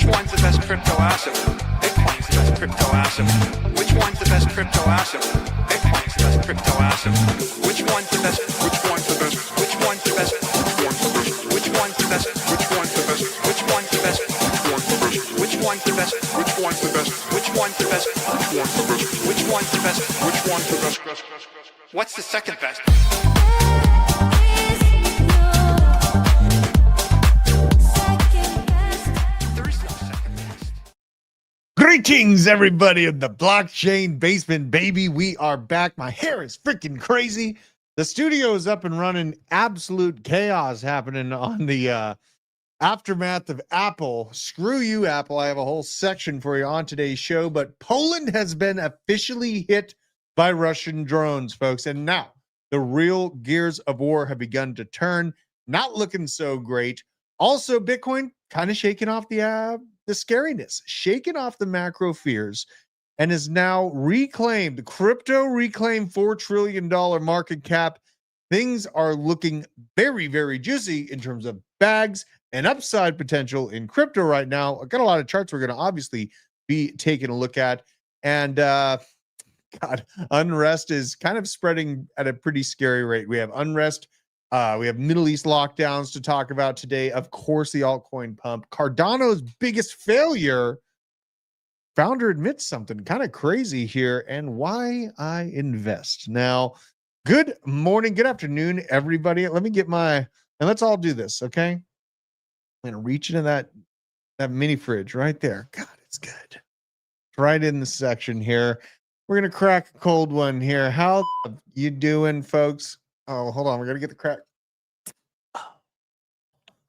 one's the best crypto asset? Bitcoin's the best crypto asset. Which one's the best crypto asset? Bitcoin's the best crypto asset. Which one's the best? Which one's the best? Which one's the best? Which one's the best? Which one's the best? Which one's the best? Which one's the best? Which one's the best? Which one's the best? Which one's the best? Which one's the best? What's the second best? Greetings, everybody in the blockchain basement, baby. We are back. My hair is freaking crazy. The studio is up and running. Absolute chaos happening on the aftermath of Apple. Screw you, Apple. I have a whole section for you on today's show. But Poland has been officially hit by Russian drones, folks. And now the real gears of war have begun to turn. Not looking so great. Also, Bitcoin kind of shaking off the scariness, shaking off the macro fears, and is now reclaimed. Crypto reclaimed $4 trillion market cap. Things are looking very, very juicy in terms of bags and upside potential in crypto right now. I've got a lot of charts we're going to obviously be taking a look at. And God, unrest is kind of spreading at a pretty scary rate. We have unrest. We have Middle East lockdowns to talk about today. Of course, the altcoin pump. Cardano's biggest failure. Founder admits something kind of crazy here, and why I invest. Now, good morning, good afternoon, everybody. Let me get and let's all do this, okay? I'm gonna reach into that mini fridge right there. God, it's good. It's right in the section here. We're gonna crack a cold one here. How you doing, folks? Oh, hold on. We're going to get the crack.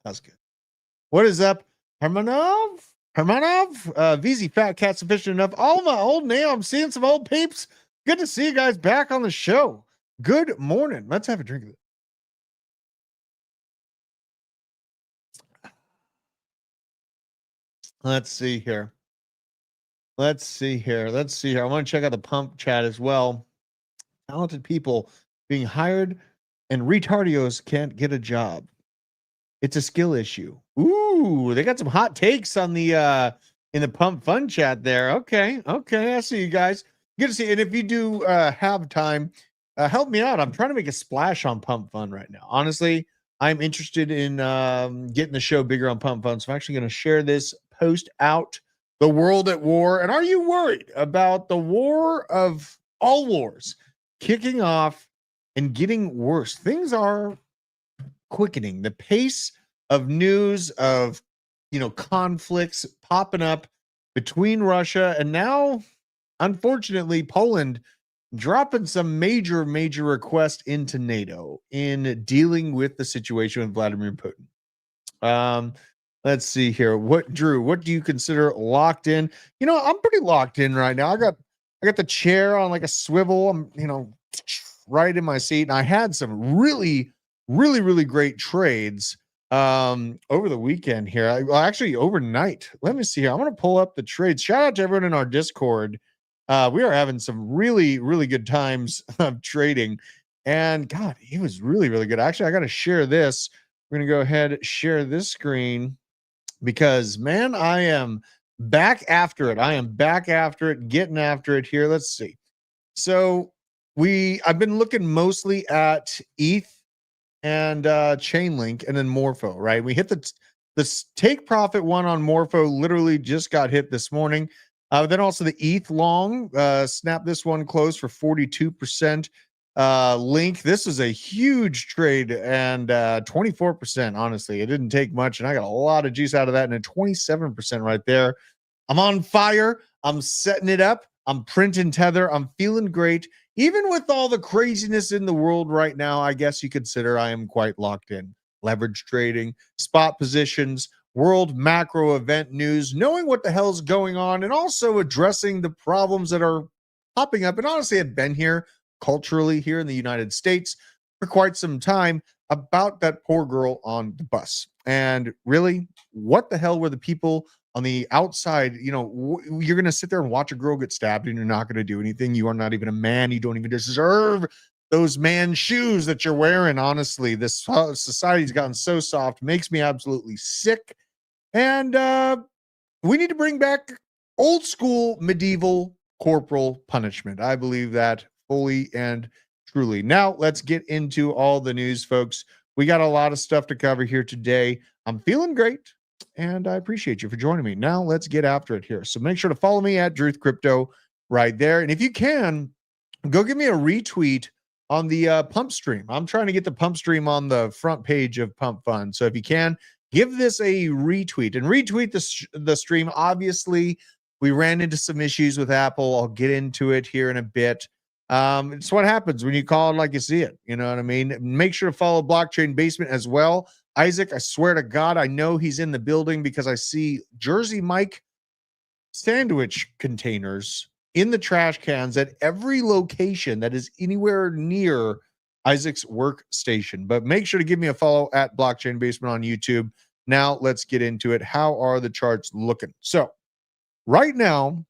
That's good. What is up? Hermanov? VZ Fat Cat Sufficient Enough. All my old name. I'm seeing some old peeps. Good to see you guys back on the show. Good morning. Let's have a drink of it. Let's see here. I want to check out the pump chat as well. Talented people being hired and retardios can't get a job. It's a skill issue. Ooh, they got some hot takes on the in the PumpFun chat there. Okay, I see you guys. Good to see you. And if you do have time, help me out. I'm trying to make a splash on PumpFun right now. Honestly, I'm interested in getting the show bigger on PumpFun. So I'm actually going to share this post out. The world at war. And are you worried about the war of all wars kicking off and getting worse? Things are quickening. The pace of news of, conflicts popping up between Russia and now, unfortunately, Poland dropping some major requests into NATO in dealing with the situation with Vladimir Putin. Let's see here. Drew, what do you consider locked in? I'm pretty locked in right now. I got the chair on like a swivel. I'm, right in my seat. And I had some really great trades over the weekend here. Actually overnight. Let me see here. I'm going to pull up the trades. Shout out to everyone in our Discord. We are having some really good times of trading. And God, it was really good. Actually, I got to share this. We're going to go ahead and share this screen because, man, I am back after it. Getting after it here. Let's see. So I've been looking mostly at ETH and Chainlink and then Morpho, right? We hit the take profit one on Morpho, literally just got hit this morning. Then also the ETH long, snapped this one close for 42%. Link, this is a huge trade and 24%, honestly. It didn't take much, and I got a lot of juice out of that, and a 27% right there. I'm on fire. I'm setting it up. I'm printing Tether. I'm feeling great. Even with all the craziness in the world right now, I guess you consider I am quite locked in. Leverage trading, spot positions, world macro event news, knowing what the hell's going on, and also addressing the problems that are popping up. And honestly, I've been here culturally here in the United States for quite some time about that poor girl on the bus. And really, what the hell were the people on the outside? You're going to sit there and watch a girl get stabbed and you're not going to do anything. You are not even a man. You don't even deserve those man shoes that you're wearing. Honestly, this society's gotten so soft, makes me absolutely sick. And we need to bring back old school medieval corporal punishment. I believe that fully and truly. Now, let's get into all the news, folks. We got a lot of stuff to cover here today. I'm feeling great, and I appreciate you for joining me. Now, let's get after it here. So make sure to follow me at Druth Crypto right there. And if you can, go give me a retweet on the pump stream. I'm trying to get the pump stream on the front page of PumpFun. So if you can, give this a retweet and retweet the stream. Obviously, we ran into some issues with Apple. I'll get into it here in a bit. It's what happens when you call it like you see it. You know what I mean? Make sure to follow Blockchain Basement as well. Isaac, I swear to God, I know he's in the building because I see Jersey Mike sandwich containers in the trash cans at every location that is anywhere near Isaac's workstation. But make sure to give me a follow at Blockchain Basement on YouTube. Now let's get into it. How are the charts looking? So right now,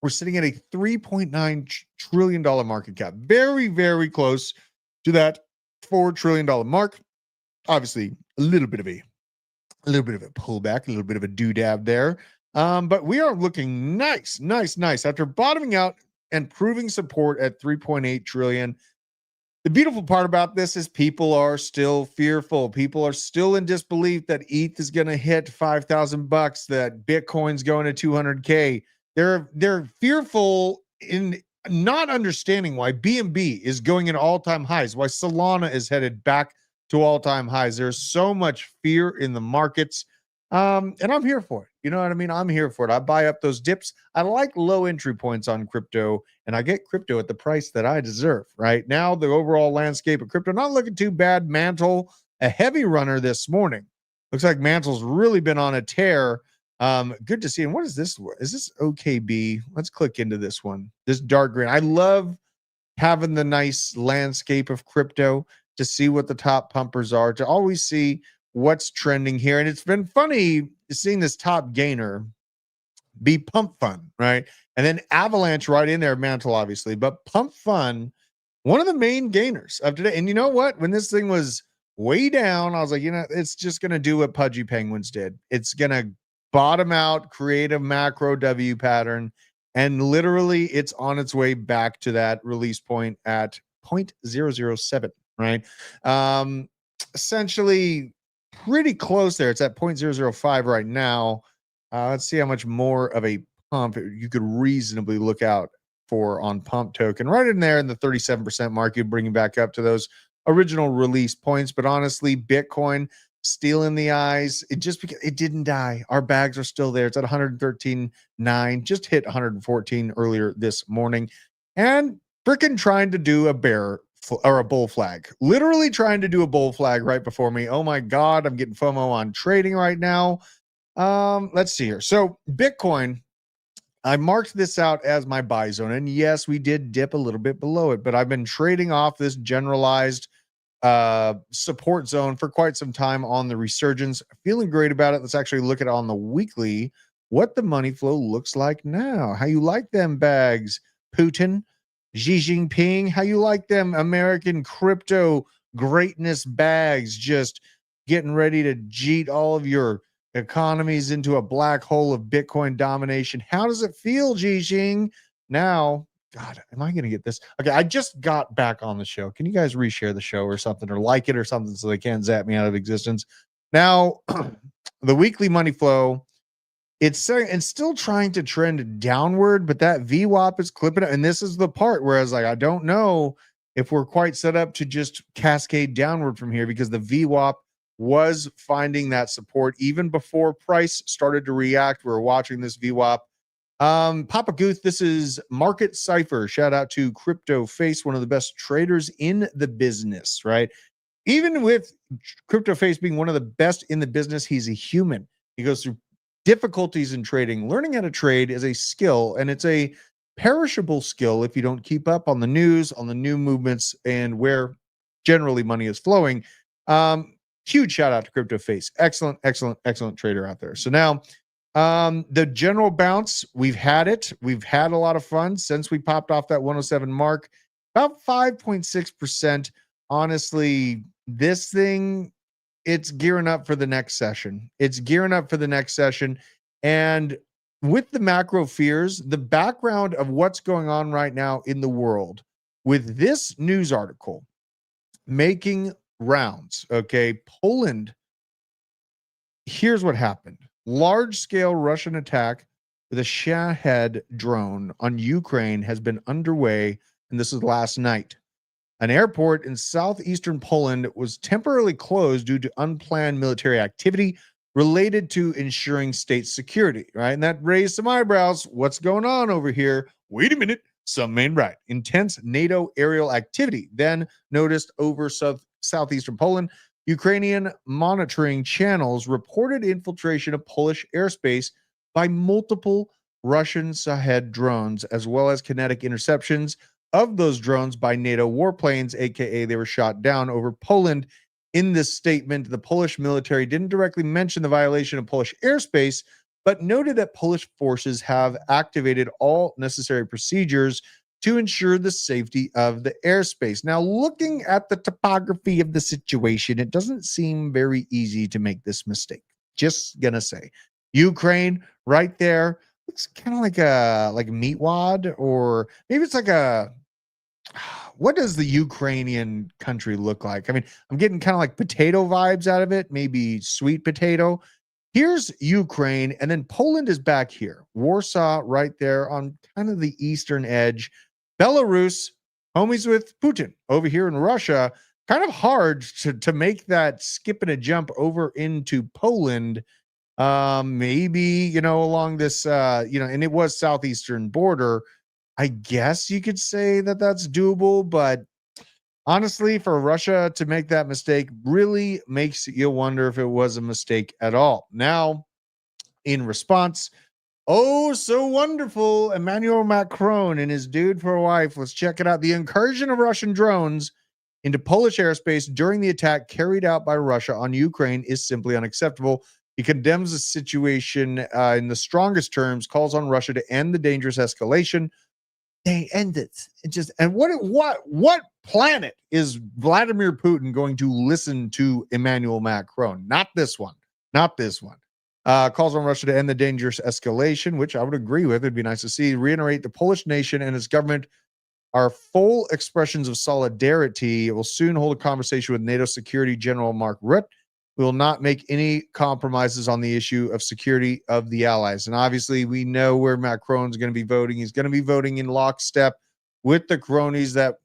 we're sitting at a $3.9 trillion market cap. Very, very close to that $4 trillion mark. Obviously, a little bit of a pullback, a little bit of a doodab there. But we are looking nice. After bottoming out and proving support at 3.8 trillion. The beautiful part about this is people are still fearful. People are still in disbelief that ETH is going to hit $5,000, that Bitcoin's going to 200K. They're fearful in not understanding why BNB is going in all-time highs, why Solana is headed back to all-time highs. There's so much fear in the markets. And I'm here for it. You know what I mean? I'm here for it. I buy up those dips. I like low entry points on crypto, and I get crypto at the price that I deserve. Right now, the overall landscape of crypto not looking too bad. Mantle, a heavy runner this morning. Looks like Mantle's really been on a tear. Good to see. And what is this? Is this OKB? Let's click into this one. This dark green. I love having the nice landscape of crypto to see what the top pumpers are, to always see what's trending here. And it's been funny seeing this top gainer be PumpFun, right? And then Avalanche right in there, Mantle, obviously. But PumpFun, one of the main gainers of today. And you know what? When this thing was way down, I was like, it's just going to do what Pudgy Penguins did. It's going to bottom out, create a macro W pattern. And literally, it's on its way back to that release point at 0.007, right? Essentially, pretty close there. It's at 0.005 right now. Let's see how much more of a pump you could reasonably look out for on pump token. Right in there in the 37% mark, you bring it back up to those original release points. But honestly, Bitcoin stealing the eyes. It just because it didn't die. Our bags are still there. It's at 113.9. Just hit 114 earlier this morning. And freaking trying to do a bear or a bull flag, literally trying to do a bull flag right before me. Oh my God, I'm getting FOMO on trading right now. Let's see here. So Bitcoin, I marked this out as my buy zone. And yes, we did dip a little bit below it, but I've been trading off this generalized support zone for quite some time on the resurgence. Feeling great about it. Let's actually look at it on the weekly, what the money flow looks like now. How you like them bags, Putin? Xi Jinping, how you like them American crypto greatness bags, just getting ready to jeet all of your economies into a black hole of Bitcoin domination. How does it feel, Xi Jinping? Now, God, am I going to get this? Okay, I just got back on the show. Can you guys reshare the show or something, or like it or something so they can't zap me out of existence? Now, the weekly money flow, it's still trying to trend downward, but that VWAP is clipping it. And this is the part where I was like, I don't know if we're quite set up to just cascade downward from here, because the VWAP was finding that support even before price started to react. We were watching this VWAP. Papa Gooth, this is Market Cypher. Shout out to Crypto Face, one of the best traders in the business, right? Even with Crypto Face being one of the best in the business, he's a human. He goes through difficulties in trading. Learning how to trade is a skill, and it's a perishable skill if you don't keep up on the news, on the new movements, and where generally money is flowing. Huge shout out to Crypto Face. Excellent trader out there. So now the general bounce, we've had it. We've had a lot of fun since we popped off that 107 mark. About 5.6%. Honestly, this thing, it's gearing up for the next session. And with the macro fears, the background of what's going on right now in the world with this news article making rounds, okay, Poland, here's what happened. Large scale Russian attack with a Shahed drone on Ukraine has been underway, and this is last night. An airport in southeastern Poland was temporarily closed due to unplanned military activity related to ensuring state security, right? And that raised some eyebrows. What's going on over here? Wait a minute. Some ain't right. Intense NATO aerial activity then noticed over southeastern Poland. Ukrainian monitoring channels reported infiltration of Polish airspace by multiple Russian Shahed drones, as well as kinetic interceptions of those drones by NATO warplanes, aka they were shot down over Poland. In this statement, the Polish military didn't directly mention the violation of Polish airspace, but noted that Polish forces have activated all necessary procedures to ensure the safety of the airspace. Now, looking at the topography of the situation, it doesn't seem very easy to make this mistake. Just gonna say, Ukraine right there looks kind of like a meatwad, or maybe it's like a, what does the Ukrainian country look like? I mean, I'm getting kind of like potato vibes out of it, maybe sweet potato. Here's Ukraine, and then Poland is back here. Warsaw right there on kind of the eastern edge. Belarus, homies with Putin over here in Russia. Kind of hard to make that skip and a jump over into Poland. Maybe, along this, and it was southeastern border. I guess you could say that that's doable, but honestly, for Russia to make that mistake really makes you wonder if it was a mistake at all. Now, in response, oh, so wonderful, Emmanuel Macron and his dude for a wife. Let's check it out. The incursion of Russian drones into Polish airspace during the attack carried out by Russia on Ukraine is simply unacceptable. He condemns the situation in the strongest terms, calls on Russia to end the dangerous escalation. They end it. And what planet is Vladimir Putin going to listen to Emmanuel Macron? Not this one. Not this one. Calls on Russia to end the dangerous escalation, which I would agree with. It'd be nice to see. Reiterate the Polish nation and its government are full expressions of solidarity. It will soon hold a conversation with NATO Security General Mark Rutte. We will not make any compromises on the issue of security of the allies. And obviously, we know where Macron's going to be voting. He's going to be voting in lockstep with the cronies that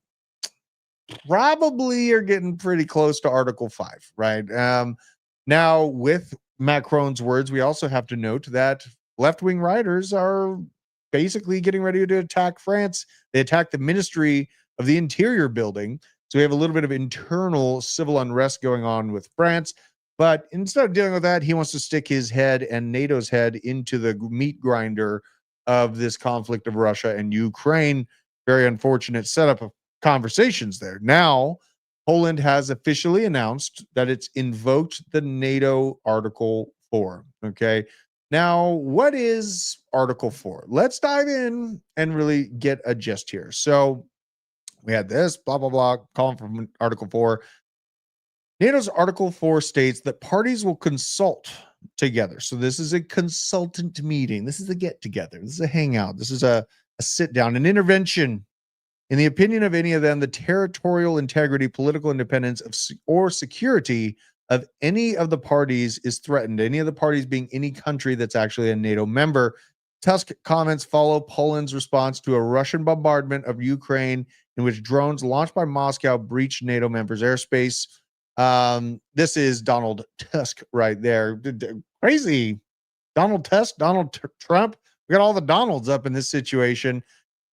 probably are getting pretty close to Article 5, right? Now, with Macron's words, we also have to note that left-wing writers are basically getting ready to attack France. They attacked the Ministry of the Interior building. So we have a little bit of internal civil unrest going on with France. But instead of dealing with that, he wants to stick his head and NATO's head into the meat grinder of this conflict of Russia and Ukraine. Very unfortunate setup of conversations there. Now, Poland has officially announced that it's invoked the NATO Article 4. Okay. Now, what is Article 4? Let's dive in and really get a gist here. So we had this, blah, blah, blah, calling from Article 4. NATO's Article 4 states that parties will consult together. So this is a consultant meeting. This is a get-together. This is a hangout. This is a sit-down, an intervention. In the opinion of any of them, the territorial integrity, political independence or security of any of the parties is threatened. Any of the parties being any country that's actually a NATO member. Tusk comments follow Poland's response to a Russian bombardment of Ukraine in which drones launched by Moscow breached NATO members' airspace. This is Donald Tusk right there. Crazy. Donald Tusk, Donald Trump. We got all the Donalds up in this situation.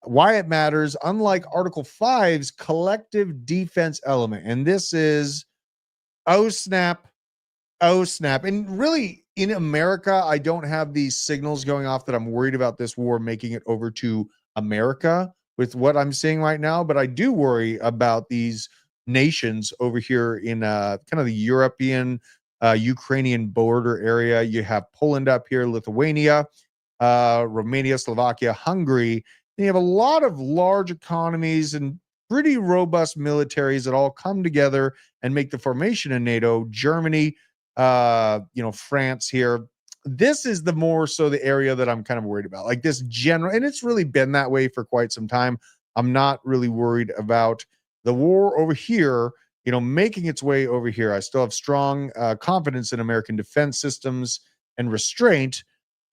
Why it matters, unlike Article 5's collective defense element. And this is, oh snap. And really, in America, I don't have these signals going off that I'm worried about this war making it over to America with what I'm seeing right now. But I do worry about these nations over here in kind of the European, Ukrainian border area. You have Poland up here, Lithuania, Romania, Slovakia, Hungary. And you have a lot of large economies and pretty robust militaries that all come together and make the formation of NATO. Germany, France here. this is the more so the area that I'm kind of worried about. Like this general, and it's really been that way for quite some time. I'm not really worried about the war over here, making its way over here. I still have strong confidence in American defense systems and restraint,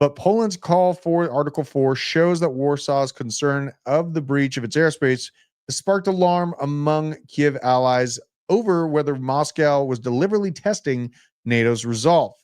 but Poland's call for Article 4 shows that Warsaw's concern of the breach of its airspace has sparked alarm among Kiev allies over whether Moscow was deliberately testing NATO's resolve.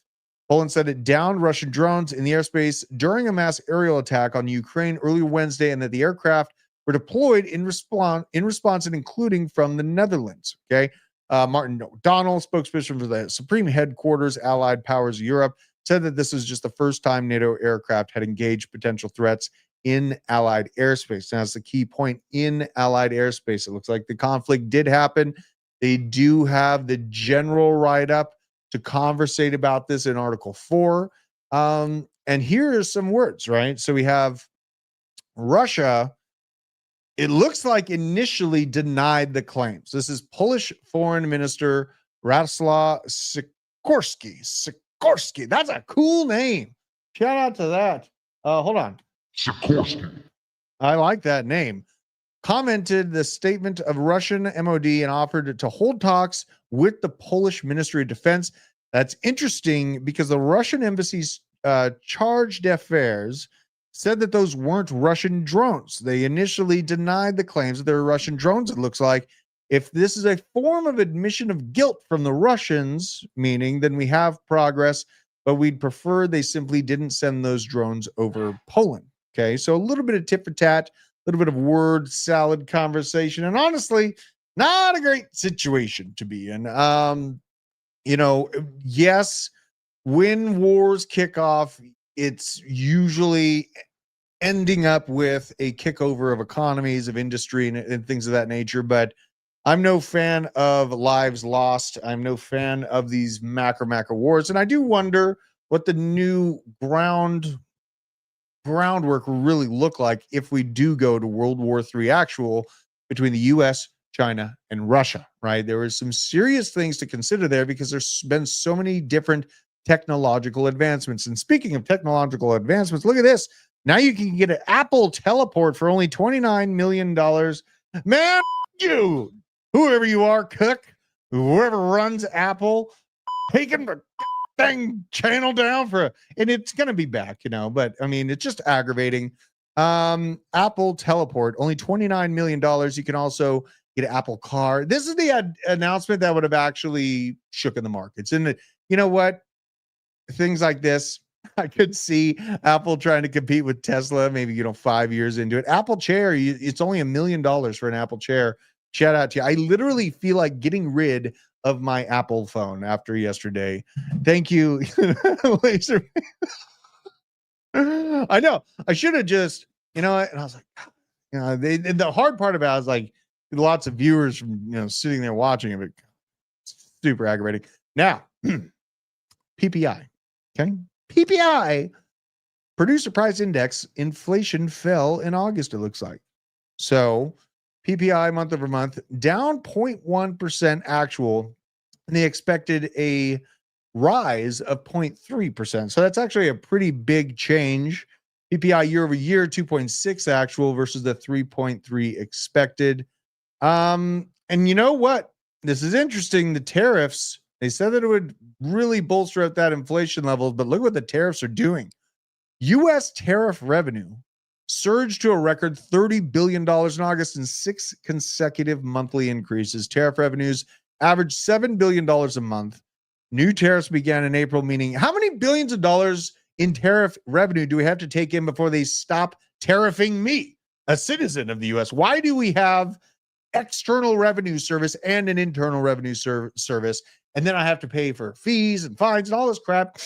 Poland said it downed Russian drones in the airspace during a mass aerial attack on Ukraine earlier Wednesday, and that the aircraft were deployed in response, and including from the Netherlands. Okay, Martin O'Donnell, spokesperson for the Supreme Headquarters Allied Powers Europe, said that this was just the first time NATO aircraft had engaged potential threats in Allied airspace. Now, that's the key point: in Allied airspace. It looks like the conflict did happen. They do have the general write-up to conversate about this in Article 4. And here are some words, right? So we have Russia, it looks like initially denied the claims. This is Polish Foreign Minister Radosław Sikorski. That's a cool name. Shout out to that. Hold on. Sikorski. I like that name. Commented the statement of Russian MOD and offered to hold talks with the Polish Ministry of Defense. That's interesting because the Russian embassy's charge d'affaires said that those weren't Russian drones. They initially denied the claims that they were Russian drones, it looks like. If this is a form of admission of guilt from the Russians, meaning then we have progress, but we'd prefer they simply didn't send those drones over Poland. Okay, so a little bit of tit for tat, a little bit of word salad conversation, and honestly, not a great situation to be in. Yes, when wars kick off, it's usually ending up with a kickover of economies, of industry, and things of that nature. But I'm no fan of lives lost. I'm no fan of these macro wars. And I do wonder what the new groundwork will really look like if we do go to World War III actual between the US, China, and Russia, right? There is some serious things to consider there because there's been so many different technological advancements. And speaking of technological advancements, look at this. Now you can get an Apple teleport for only $29 million. Man, you, whoever you are, Cook, whoever runs Apple, taking the dang channel down and it's going to be back, but I mean, it's just aggravating. Apple teleport, only $29 million. You can also get an Apple car. This is the announcement that would have actually shooken the markets. And you know what? Things like this, I could see Apple trying to compete with Tesla, maybe, 5 years into it. Apple chair, it's only $1 million for an Apple chair. Shout out to you. I literally feel like getting rid of my Apple phone after yesterday. Thank you, Laser. I know. I should have just, and I was like, the hard part about it is like lots of viewers from, sitting there watching it, but super aggravating. Now, PPI. Okay. PPI, producer price index, inflation fell in August, it looks like. So PPI month over month down 0.1% actual, and they expected a rise of 0.3%. So that's actually a pretty big change. PPI year over year, 2.6 actual versus the 3.3 expected. And you know what? This is interesting. The tariffs, they said that it would really bolster up that inflation level, but look what the tariffs are doing. U.S. tariff revenue surged to a record $30 billion in August in 6 consecutive monthly increases. Tariff revenues averaged $7 billion a month. New tariffs began in April, meaning how many billions of dollars in tariff revenue do we have to take in before they stop tariffing me, a citizen of the U.S.? Why do we have external revenue service and an internal revenue service, and then I have to pay for fees and fines and all this crap?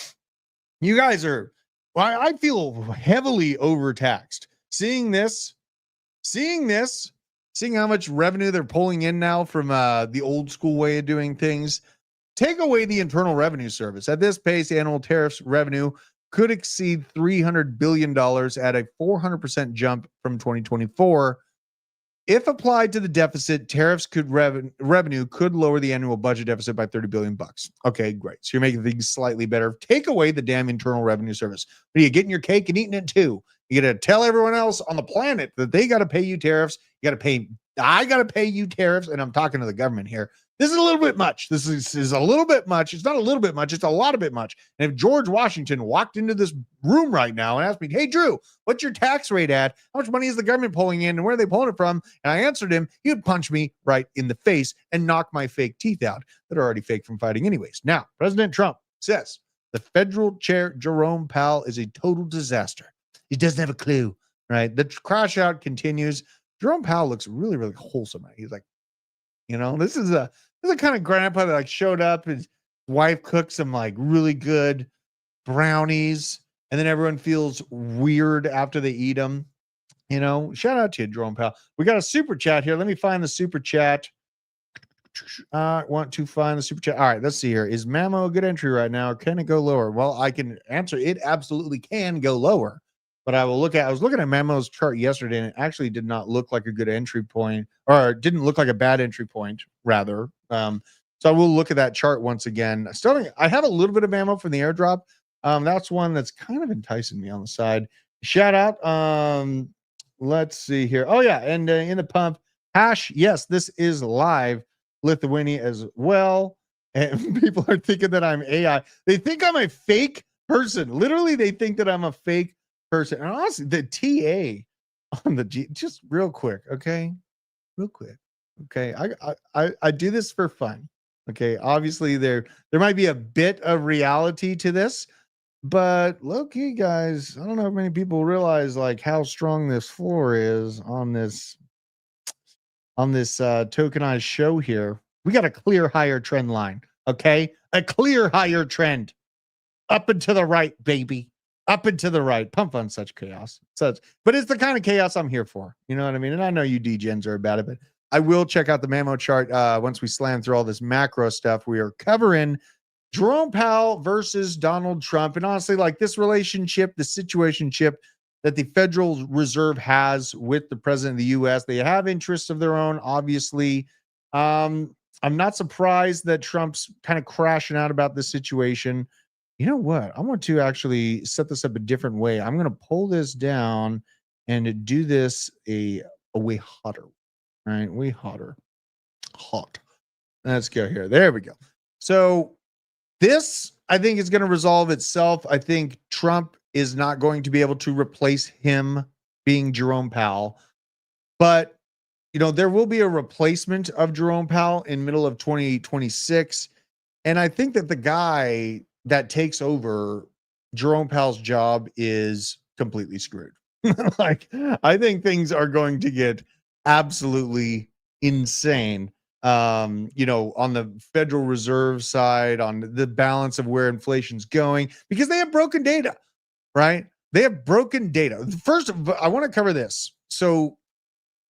You guys are, well, I feel heavily overtaxed. Seeing how much revenue they're pulling in now from the old school way of doing things. Take away the internal revenue service. At this pace, annual tariffs revenue could exceed $300 billion at a 400% jump from 2024. If applied to the deficit, tariffs could revenue could lower the annual budget deficit by 30 billion bucks. Okay, great. So you're making things slightly better. Take away the damn Internal Revenue Service. Are you getting your cake and eating it too? You got to tell everyone else on the planet that they got to pay you tariffs. You got to pay. I got to pay you tariffs, and I'm talking to the government here. This is a little bit much. This is a little bit much. It's not a little bit much. It's a lot of bit much. And if George Washington walked into this room right now and asked me, "Hey, Drew, what's your tax rate at? How much money is the government pulling in, and where are they pulling it from?" And I answered him, he would punch me right in the face and knock my fake teeth out that are already fake from fighting anyways. Now, President Trump says the federal chair, Jerome Powell, is a total disaster. He doesn't have a clue, right? The crash out continues. Jerome Powell looks really, really wholesome. He's like, this is a kind of grandpa that like showed up. His wife cooked some like really good brownies, and then everyone feels weird after they eat them. Shout out to you, Jerome Powell. We got a super chat here. Let me find the super chat. I want to find the super chat. All right, let's see here. Is Mamo a good entry right now, or can it go lower? Well, I can answer. It absolutely can go lower. But I was looking at Mamo's chart yesterday, and it actually did not look like a good entry point, or it didn't look like a bad entry point, rather. So I will look at that chart once again. I have a little bit of ammo from the airdrop. That's one that's kind of enticing me on the side. Shout out. Let's see here. Oh yeah, and in the pump hash. Yes, this is live. Lithuania as well. And people are thinking that I'm AI. They think I'm a fake person. Literally, they think that I'm a fake person. And honestly, the TA on the G, just real quick, okay? Real quick. Okay. I do this for fun. Okay. Obviously, there might be a bit of reality to this, but low-key, guys, I don't know if many people realize like how strong this floor is on this tokenized show here. We got a clear higher trend line. Okay. A clear higher trend. Up and to the right, baby. Up and to the right. PumpFun, such chaos. But it's the kind of chaos I'm here for. You know what I mean? And I know you degens are about it, but I will check out the Mamo chart once we slam through all this macro stuff. We are covering Jerome Powell versus Donald Trump. And honestly, like this relationship, the situationship that the Federal Reserve has with the president of the U.S. They have interests of their own, obviously. I'm not surprised that Trump's kind of crashing out about this situation. You know what? I want to actually set this up a different way. I'm going to pull this down and do this a way hotter, right? Way hotter. Hot. Let's go here. There we go. So this, I think, is going to resolve itself. I think Trump is not going to be able to replace him being Jerome Powell. But, there will be a replacement of Jerome Powell in middle of 2026. And I think that the guy that takes over Jerome Powell's job is completely screwed. Like, I think things are going to get absolutely insane. On the Federal Reserve side, on the balance of where inflation's going, because they have broken data, right? They have broken data. First, I want to cover this. So,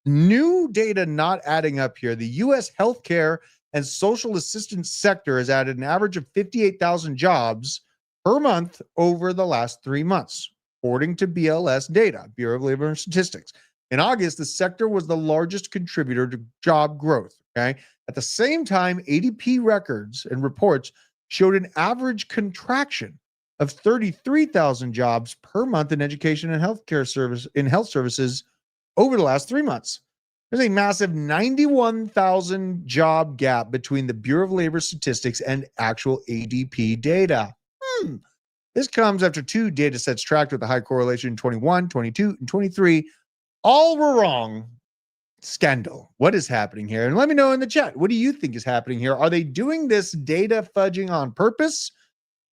new data not adding up here. The U.S. healthcare and social assistance sector has added an average of 58,000 jobs per month over the last 3 months, according to BLS data, Bureau of Labor Statistics. In August, the sector was the largest contributor to job growth. Okay. At the same time, ADP records and reports showed an average contraction of 33,000 jobs per month in education and health services over the last 3 months. There's a massive 91,000 job gap between the Bureau of Labor Statistics and actual ADP data. This comes after two data sets tracked with a high correlation in 21, 22, and 23. All were wrong. Scandal. What is happening here? And let me know in the chat. What do you think is happening here? Are they doing this data fudging on purpose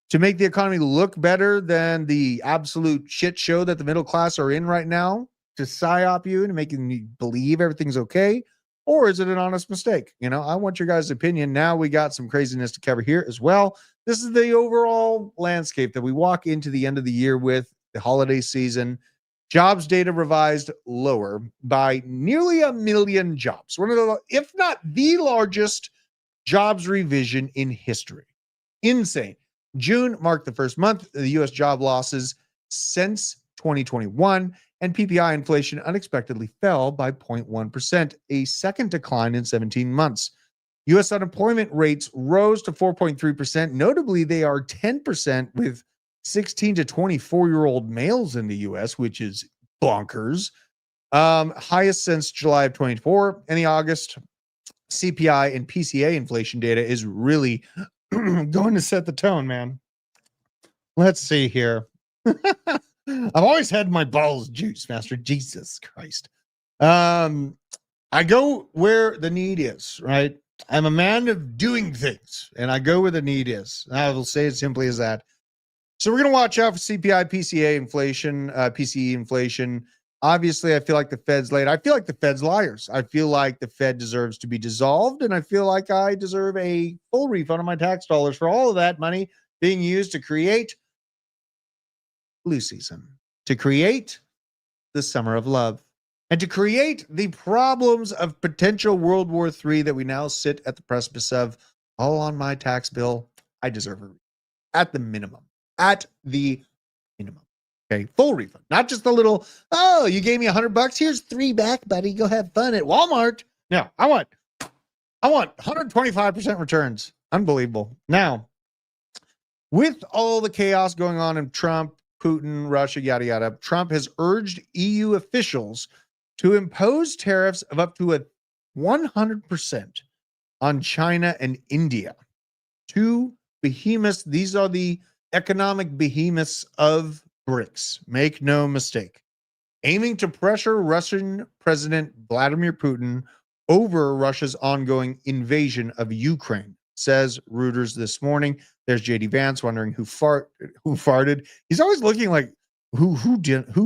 to make the economy look better than the absolute shit show that the middle class are in right now? To psyop you and making you believe everything's okay? Or is it an honest mistake? I want your guys' opinion. Now we got some craziness to cover here as well. This is the overall landscape that we walk into the end of the year with, the holiday season. Jobs data revised lower by nearly 1 million jobs. One of the, if not the largest jobs revision in history. Insane. June marked the first month of the U.S. job losses since 2021, and PPI inflation unexpectedly fell by 0.1%, a second decline in 17 months. U.S. unemployment rates rose to 4.3%. Notably, they are 10% with 16 to 24-year-old males in the U.S., which is bonkers. Highest since July of 24. And the August CPI and PCA inflation data is really going to set the tone, man. Let's see here. I've always had my balls juice, Master. Jesus Christ. I go where the need is, right? I'm a man of doing things, and I go where the need is. I will say it simply as that. So we're going to watch out for CPI, PCA inflation, PCE inflation. Obviously, I feel like the Fed's late. I feel like the Fed's liars. I feel like the Fed deserves to be dissolved, and I feel like I deserve a full refund of my tax dollars for all of that money being used to create flu season, to create the summer of love, and to create the problems of potential World War III that we now sit at the precipice of, all on my tax bill. I deserve a refund at the minimum. At the minimum. Okay, full refund. Not just a little, oh, you gave me $100. Here's $3 back, buddy. Go have fun at Walmart. No, I want 125% returns. Unbelievable. Now, with all the chaos going on in Trump, Putin, Russia, yada, yada, Trump has urged EU officials to impose tariffs of up to 100% on China and India. Two behemoths. These are the economic behemoths of BRICS. Make no mistake. Aiming to pressure Russian President Vladimir Putin over Russia's ongoing invasion of Ukraine, says Reuters this morning. There's JD Vance wondering who farted. He's always looking like who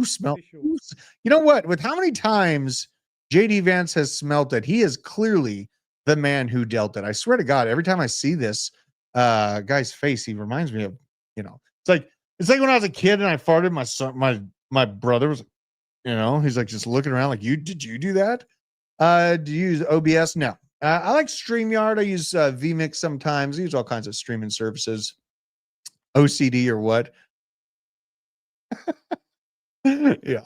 smelled. You know what? With how many times JD Vance has smelt it, he is clearly the man who dealt it. I swear to God, every time I see this guy's face, he reminds me of, it's like when I was a kid and I farted, my son, my brother was, he's like just looking around like, did you do that? Do you use OBS? No. I like StreamYard. I use vMix sometimes. I use all kinds of streaming services. OCD or what? Yeah.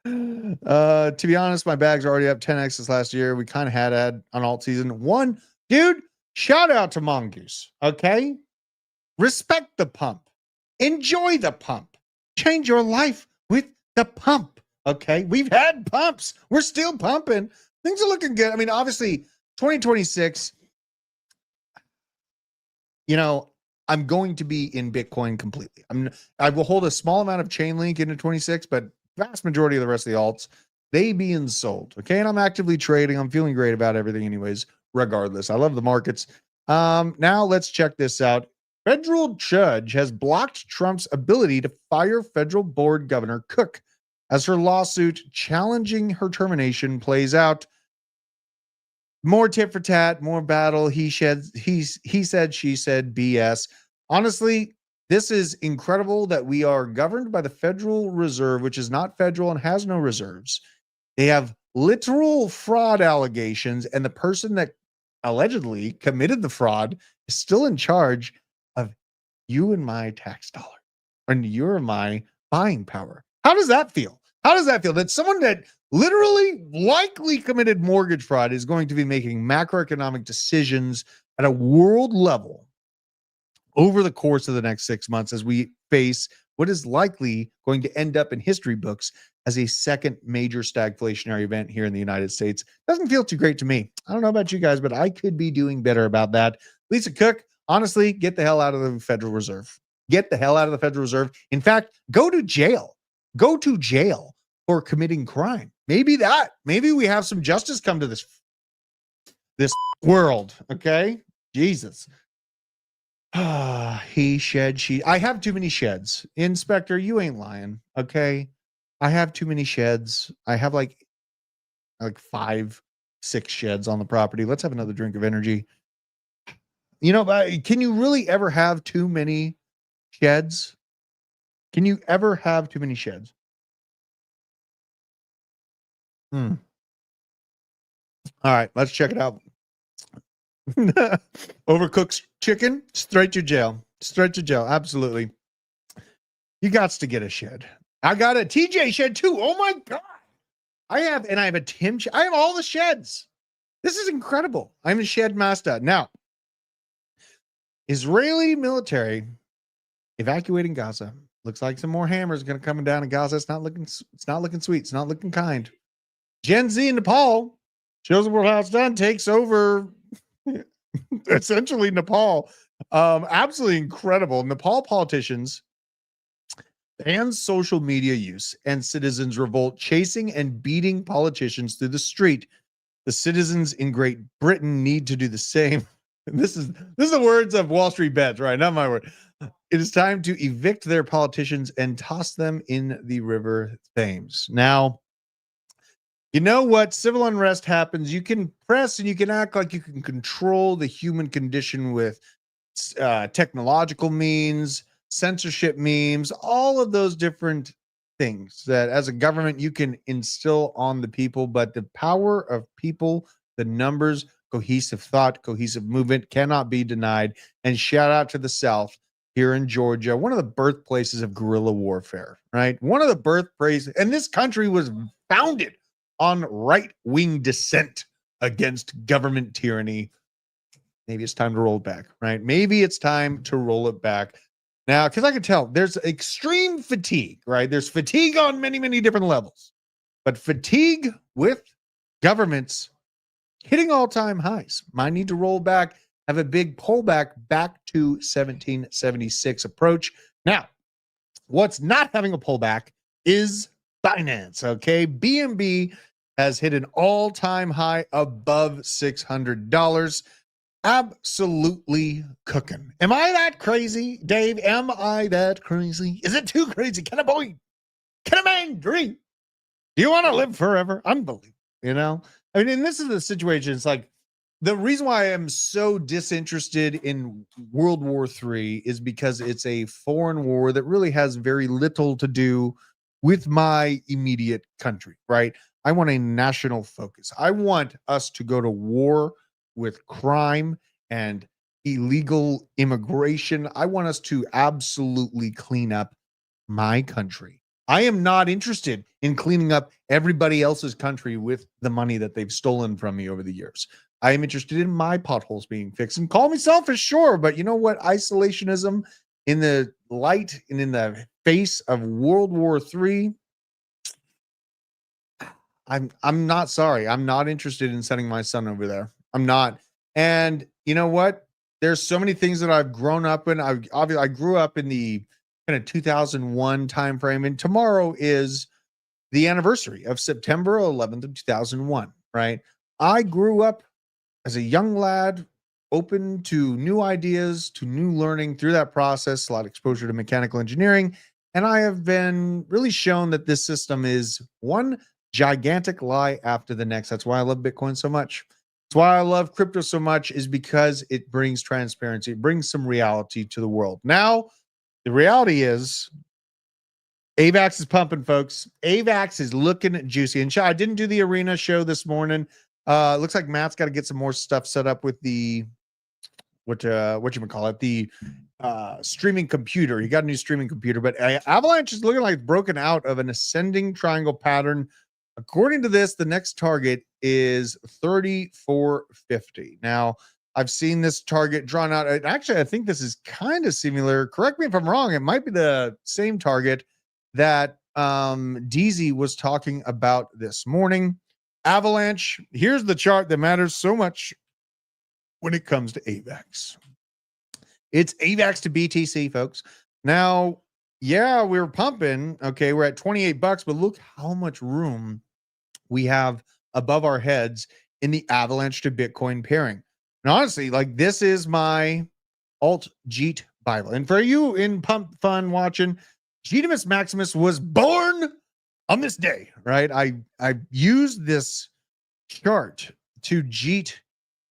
To be honest, my bags are already up 10x this last year. We kind of had on alt season one. Dude, shout out to Mongoose. Okay. Respect the pump. Enjoy the pump. Change your life with the pump. Okay. We've had pumps. We're still pumping. Things are looking good. I mean, obviously, 2026, I'm going to be in Bitcoin completely. I will hold a small amount of Chainlink into 26, but vast majority of the rest of the alts, they being sold. Okay. And I'm actively trading. I'm feeling great about everything anyways, regardless. I love the markets. Now let's check this out. Federal judge has blocked Trump's ability to fire federal board governor Cook as her lawsuit challenging her termination plays out. More tit for tat, more battle. He said, she said, BS. Honestly, this is incredible that we are governed by the Federal Reserve, which is not federal and has no reserves. They have literal fraud allegations, and the person that allegedly committed the fraud is still in charge of you and my tax dollar, and you're my buying power. How does that feel? How does that feel? That someone that literally likely committed mortgage fraud is going to be making macroeconomic decisions at a world level over the course of the next 6 months as we face what is likely going to end up in history books as a second major stagflationary event here in the United States. Doesn't feel too great to me. I don't know about you guys, but I could be doing better about that. Lisa Cook, honestly, get the hell out of the Federal Reserve. Get the hell out of the Federal Reserve. In fact, go to jail. Go to jail for committing crime. Maybe we have some justice come to this world. Okay. Jesus. He shed, she, I have too many sheds. Inspector, you ain't lying. Okay. I have too many sheds. I have like 5, 6 sheds on the property. Let's have another drink of energy. Can you really ever have too many sheds? Can you ever have too many sheds? All right, let's check it out. Overcooked chicken, straight to jail. Straight to jail. Absolutely. You got to get a shed. I got a TJ shed too. Oh my God. I have a Tim. I have all the sheds. This is incredible. I'm a shed master. Now, Israeli military evacuating Gaza. Looks like some more hammers going to come down in Gaza. It's not looking sweet. It's not looking kind. Gen Z in Nepal shows the world how it's done, takes over essentially Nepal. Absolutely incredible. Nepal politicians ban social media use and citizens revolt, chasing and beating politicians through the street. The citizens in Great Britain need to do the same. This is the words of Wall Street Bets, right? Not my word. It is time to evict their politicians and toss them in the River Thames. Now, you know what? Civil unrest happens. You can press and you can act like you can control the human condition with technological means, censorship memes, all of those different things that as a government you can instill on the people. But the power of people, the numbers, cohesive thought, cohesive movement cannot be denied. And shout out to the South here in Georgia, one of the birthplaces of guerrilla warfare, right? One of the birthplaces, and this country was founded on right-wing dissent against government tyranny. Maybe it's time to roll it back, right? Maybe it's time to roll it back. Now, because I can tell there's extreme fatigue, right? There's fatigue on many, many different levels, but fatigue with governments hitting all-time highs. Might need to roll back, have a big pullback back to 1776 approach. Now, what's not having a pullback is Binance, okay? BNB has hit an all-time high above $600. Absolutely cooking. Am I that crazy, Dave? Am I that crazy? Is it too crazy? Can a man dream? Do you want to live forever? Unbelievable, you know? I mean, and this is the situation. It's like the reason why I am so disinterested in World War III is because it's a foreign war that really has very little to do with my immediate country, right? I want a national focus. I want us to go to war with crime and illegal immigration. I want us to absolutely clean up my country. I am not interested in cleaning up everybody else's country with the money that they've stolen from me over the years. I am interested in my potholes being fixed. And call me selfish, sure, but you know what? Isolationism in the light and in the face of World War III, I'm not sorry. I'm not interested in sending my son over there. I'm not. And you know what? There's so many things that I've grown up in. I grew up in the kind of 2001 timeframe, and tomorrow is the anniversary of September 11th of 2001, right? I grew up as a young lad, open to new ideas, to new learning through that process, a lot of exposure to mechanical engineering. And I have been really shown that this system is one gigantic lie after the next. That's why I love Bitcoin so much. That's why I love crypto so much, is because it brings transparency. It brings some reality to the world. Now, the reality is AVAX is pumping, folks. AVAX is looking juicy. And I didn't do the arena show this morning. Looks like Matt's got to get some more stuff set up with the what you call it, the streaming computer. He got a new streaming computer, but Avalanche is looking like broken out of an ascending triangle pattern. According to this, the next target is 3450. Now, I've seen this target drawn out. Actually, I think this is kind of similar. Correct me if I'm wrong. It might be the same target that DZ was talking about this morning. Avalanche, here's the chart that matters so much when it comes to AVAX. It's AVAX to BTC, folks. Now, yeah, we're pumping. Okay, we're at 28 bucks, but look how much room we have above our heads in the Avalanche to Bitcoin pairing. And honestly, like, this is my alt Jeet Bible. And for you in PumpFun watching, Gedimus Maximus was born on this day, right? I used this chart to Jeet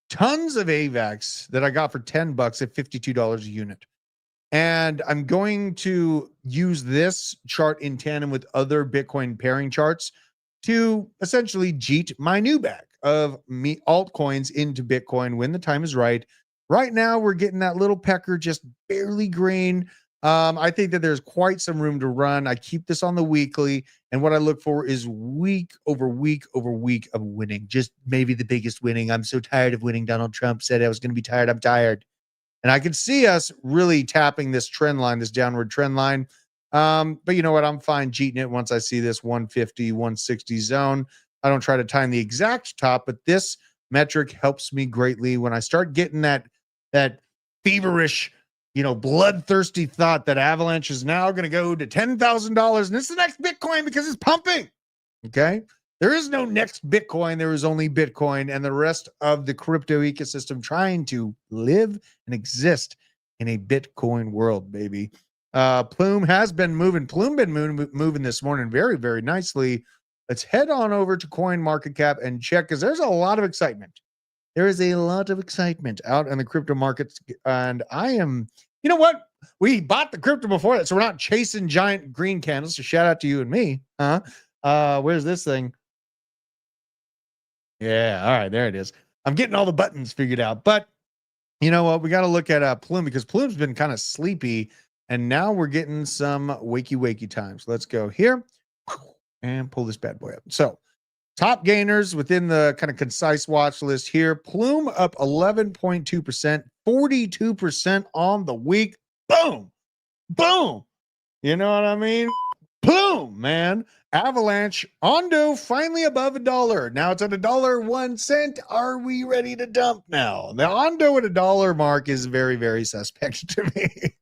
tons of AVAX that I got for 10 bucks at $52 a unit. And I'm going to use this chart in tandem with other Bitcoin pairing charts to essentially Jeet my new bag of altcoins into Bitcoin when the time is right. Right now, we're getting that little pecker just barely green. I think that there's quite some room to run. I keep this on the weekly, and what I look for is week over week over week of winning. Just maybe the biggest winning. I'm so tired of winning. Donald Trump said I was going to be tired. I'm tired. And I can see us really tapping this trend line, this downward trend line. But you know what? I'm fine cheating it once I see this 150, 160 zone. I don't try to time the exact top, but this metric helps me greatly when I start getting that feverish, bloodthirsty thought that Avalanche is now going to go to $10,000 and it's the next Bitcoin because it's pumping. Okay. There is no next Bitcoin. There is only Bitcoin and the rest of the crypto ecosystem trying to live and exist in a Bitcoin world, baby. Plume has been moving. Plume been moving this morning very, very nicely. Let's head on over to CoinMarketCap and check because there's a lot of excitement. There is a lot of excitement out in the crypto markets. And I am, you know what? We bought the crypto before that, so we're not chasing giant green candles. So shout out to you and me. Where's this thing? Yeah, all right, there it is. I'm getting all the buttons figured out. But you know what? We got to look at Plume because Plume's been kind of sleepy. And now we're getting some wakey times. Let's go here and pull this bad boy up. So top gainers within the kind of concise watch list here. Plume up 11.2%, 42% on the week. Boom. Boom. You know what I mean? Boom, man. Avalanche, Ondo finally above $1. Now it's at $1.01. Are we ready to dump now? The Ondo at $1 mark is very, very suspect to me.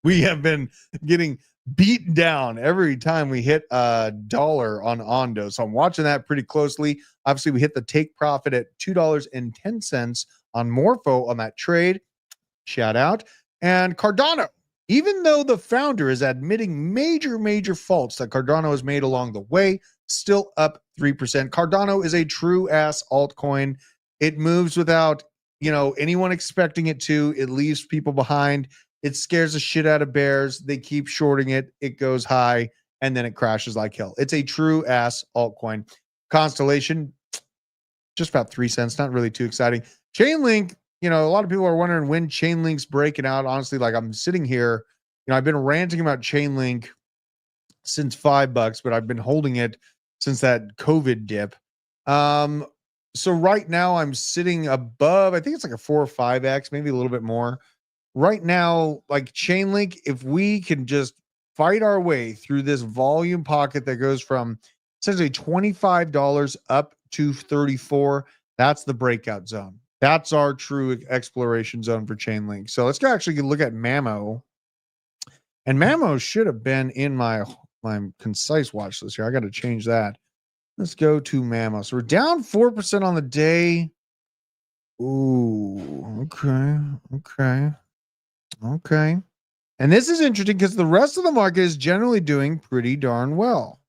We have been getting beaten down every time we hit $1 on Ondo. So I'm watching that pretty closely. Obviously, we hit the take profit at $2.10 on Morpho on that trade. Shout out. And Cardano, even though the founder is admitting major faults that Cardano has made along the way, still up 3%. Cardano is a true ass altcoin. It moves without, anyone expecting it to. It leaves people behind. It scares the shit out of bears. They keep shorting it. It goes high and then it crashes like hell. It's a true ass altcoin. Constellation, just about 3 cents. Not really too exciting. Chainlink, a lot of people are wondering when Chainlink's breaking out. Honestly, like I'm sitting here, I've been ranting about Chainlink since $5, but I've been holding it since that COVID dip. So right now I'm sitting above, I think it's like a 4 or 5x, maybe a little bit more. Right now, like Chainlink, if we can just fight our way through this volume pocket that goes from essentially $25 up to $34, that's the breakout zone. That's our true exploration zone for Chainlink. So let's go actually look at Mamo. And Mamo should have been in my concise watch list here. I got to change that. Let's go to Mamo. So we're down 4% on the day. Ooh, okay. And this is interesting because the rest of the market is generally doing pretty darn well.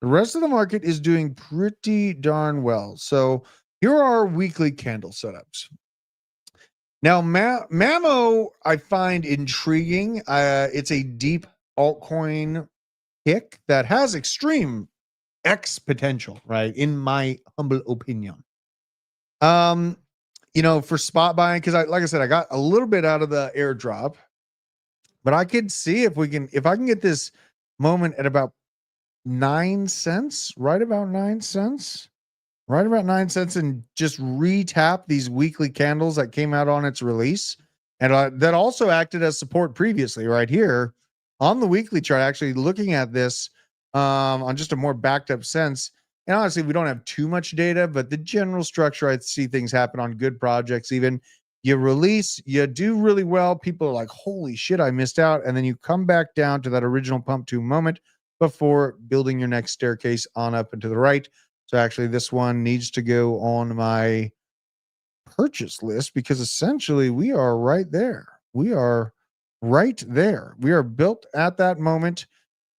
The rest of the market is doing pretty darn well. So here are our weekly candle setups. Now, Mamo, I find intriguing. It's a deep altcoin pick that has extreme X potential, right? In my humble opinion. For spot buying, because like I said, I got a little bit out of the airdrop, but I could see if I can get this moment at about 9 cents, right about 9 cents, and just retap these weekly candles that came out on its release. And that also acted as support previously right here on the weekly chart, actually looking at this on just a more backed up sense. And honestly, we don't have too much data, but the general structure, I see things happen on good projects. Even you release, you do really well. People are like, holy shit, I missed out. And then you come back down to that original pump 2 moment before building your next staircase on up and to the right. So actually this one needs to go on my purchase list because essentially we are right there. We are right there. We are built at that moment.